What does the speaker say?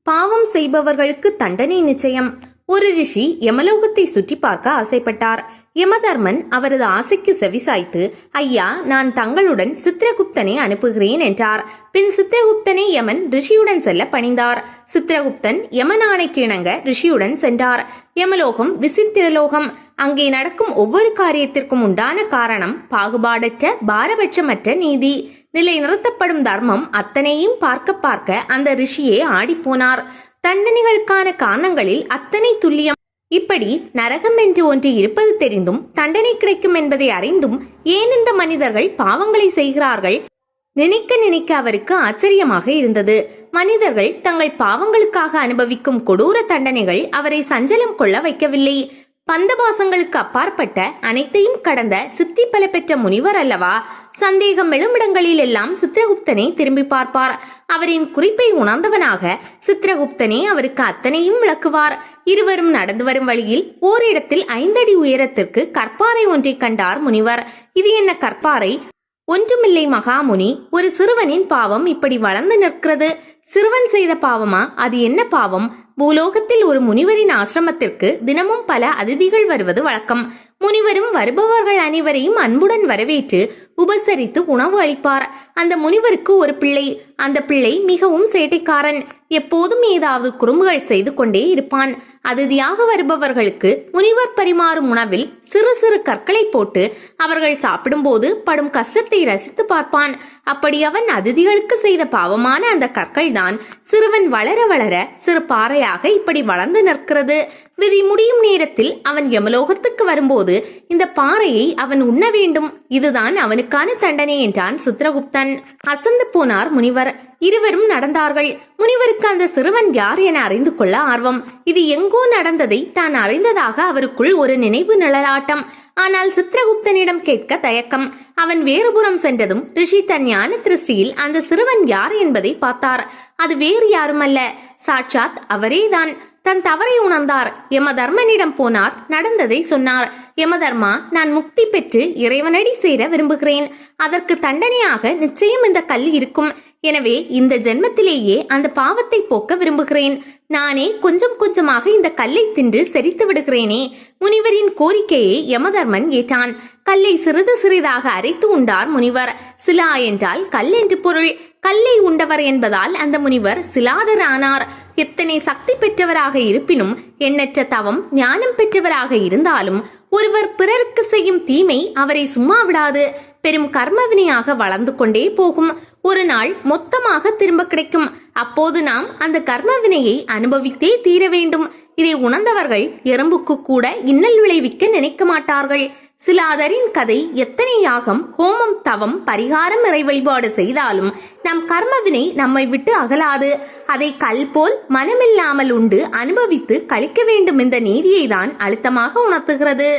பாவம் செய்பவர்களுக்கு தண்டனை நிச்சயம். ஒரு ரிஷி யமலோகத்தை சுற்றி பார்க்க ஆசைப்பட்டார். யமதர்மன் அவரது ஆசைக்கு செவிசாய்த்து, ஐயா, நான் தங்களுடன் சித்திரகுப்தனை அனுப்புகிறேன் என்றார். பின் சித்திரகுப்தனை யமன் ரிஷியுடன் செல்ல பணிந்தார். சித்திரகுப்தன் யமன் ஆணைக்கு இணங்க ரிஷியுடன் சென்றார். யமலோகம் விசித்திரலோகம். அங்கே நடக்கும் ஒவ்வொரு காரியத்திற்கும் உண்டான காரணம் பாகுபாடற்ற பாரபட்சமற்ற நீதி. நிலை நிறுத்தப்படும் தர்மம் அத்தனையும் பார்க்க பார்க்க அந்த ரிஷியே ஆடிப்போனார். தண்டனைகளுக்கான காரணங்களில் அத்தனை துல்லியம். இப்படி நரகம் என்று ஒன்று இருப்பது தெரிந்தும் தண்டனை கிடைக்கும் என்பதை அறிந்தும் ஏன் இந்த மனிதர்கள் பாவங்களை செய்கிறார்கள்? நினைக்க நினைக்க அவருக்கு ஆச்சரியமாக இருந்தது. மனிதர்கள் தங்கள் பாவங்களுக்காக அனுபவிக்கும் கொடூர தண்டனைகள் அவரை சஞ்சலம் கொள்ள வைக்கவில்லை. பந்தபாசங்களுக்கு அப்பாற்பட்ட அனைத்தையும் கடந்த சித்தி பல பெற்ற முனிவர் அல்லவா? சந்தேகம் எழுமிடங்களில் எல்லாம் சித்திரகுப்தனை திரும்பி பார்ப்பார். அவரின் குறிப்பை உணர்ந்தவனாக சித்திரகுப்தனே அவருக்கு அத்தனையும் விளக்குவார். இருவரும் நடந்து வரும் வழியில் ஓரிடத்தில் 5 அடி உயரத்திற்கு கற்பாறை ஒன்றை கண்டார் முனிவர். இது என்ன கற்பாறை? ஒன்றுமில்லை மகாமுனி, ஒரு சிறுவனின் பாவம் இப்படி வளர்ந்து நிற்கிறது. சிறுவன் செய்த பாவமா? அது என்ன பாவம்? பூலோகத்தில் ஒரு முனிவரின் ஆசிரமத்திற்கு தினமும் பல அதிதிகள் வருவது வழக்கம். முனிவரும் வருபவர்கள் அனைவரையும் அன்புடன் வரவேற்று உபசரித்து உணவு அளிப்பார். அந்த முனிவருக்கு ஒரு பிள்ளை. அந்த பிள்ளை மிகவும் சேட்டைக்காரன். எப்போதும் ஏதாவது குறும்புகள் செய்து கொண்டே இருப்பான். அதிதியாக வருபவர்களுக்கு முனிவர் பரிமாறும் உணவில் சிறு சிறு கற்களை போட்டு அவர்கள் சாப்பிடும்போது படும் கஷ்டத்தை ரசித்து பார்ப்பான். அப்படி அவன் அதிதிகளுக்கு செய்த பாவமான அந்த கற்கள் தான் சிறுவன் வளர வளர சிறு பாறையாக இப்படி வளர்ந்து நிற்கிறது. விதி முடியும் நேரத்தில் அவன் யமலோகத்துக்கு வரும்போது இந்த பாறையை அவன் உண்ண வேண்டும். இதுதான் அவனுக்கான தண்டனை என்றான் சித்திரகுப்தன். அசந்து போனார் முனிவர். இருவரும் நடந்தார்கள். முனிவருக்கு அந்த சிறுவன் யார் என அறிந்து கொள்ள ஆர்வம். இது எங்கோ நடந்ததை தான் அறிந்ததாக அவருக்குள் ஒரு நினைவு நிழலாட்டம். ஆனால் சித்திரகுப்தனிடம் கேட்க தயக்கம். அவன் வேறுபுறம் சென்றதும் ரிஷி தன் ஞான திருஷ்டியில் அந்த சிறுவன் யார் என்பதை பார்த்தார். அது வேறு யாருமல்ல, சாட்சாத் அவரேதான். தன் தவறை உணர்ந்தார். யமதர்மனிடம் போனார். நடந்ததை சொன்னார். யமதர்மா, நான் முக்தி பெற்று இறைவனடி சேர விரும்புகிறேன். அதற்கு தண்டனையாக நிச்சயம் இந்த கல் இருக்கும். எனவே இந்த ஜென்மத்திலேயே அந்த பாவத்தை போக்க விரும்புகிறேன். நானே கொஞ்சம் கொஞ்சமாக இந்த கல்லை தின்று செரித்து விடுகிறேனே. முனிவரின் கோரிக்கையை யமதர்மன் ஏற்றான். கல்லை சிறிது சிறிதாக அரைத்து உண்டார் முனிவர். சிலா என்றால் கல் என்று பொருள். கல்லை உண்டவர் என்பதால் அந்த முனிவர் சிலாதர் ஆனார். எத்தனை சக்தி பெற்றவராக இருப்பினும், எண்ணற்ற தவம் ஞானம் பெற்றவராக இருந்தாலும் ஒருவர் பிறருக்கு செய்யும் தீமை அவரை சும்மா விடாது. பெரும் கர்மவினையாக வளர்ந்து கொண்டே போகும். ஒரு நாள் மொத்தமாக திரும்ப கிடைக்கும். அப்போது நாம் அந்த கர்மவினையை அனுபவித்தே தீர வேண்டும். இதை உணர்ந்தவர்கள் எறும்புக்கு கூட இன்னல் விளைவிக்க நினைக்க மாட்டார்கள். சிலாதரின் கதை எத்தனை யாகம், ஹோமம், தவம், பரிகாரம், இறை வழிபாடு செய்தாலும் நம் கர்மவினை நம்மை விட்டு அகலாது. அதை கல் போல் மனமில்லாமல் உண்டு அனுபவித்து கழிக்க வேண்டும் என்ற நீதியை தான் அழுத்தமாக உணர்த்துகிறது.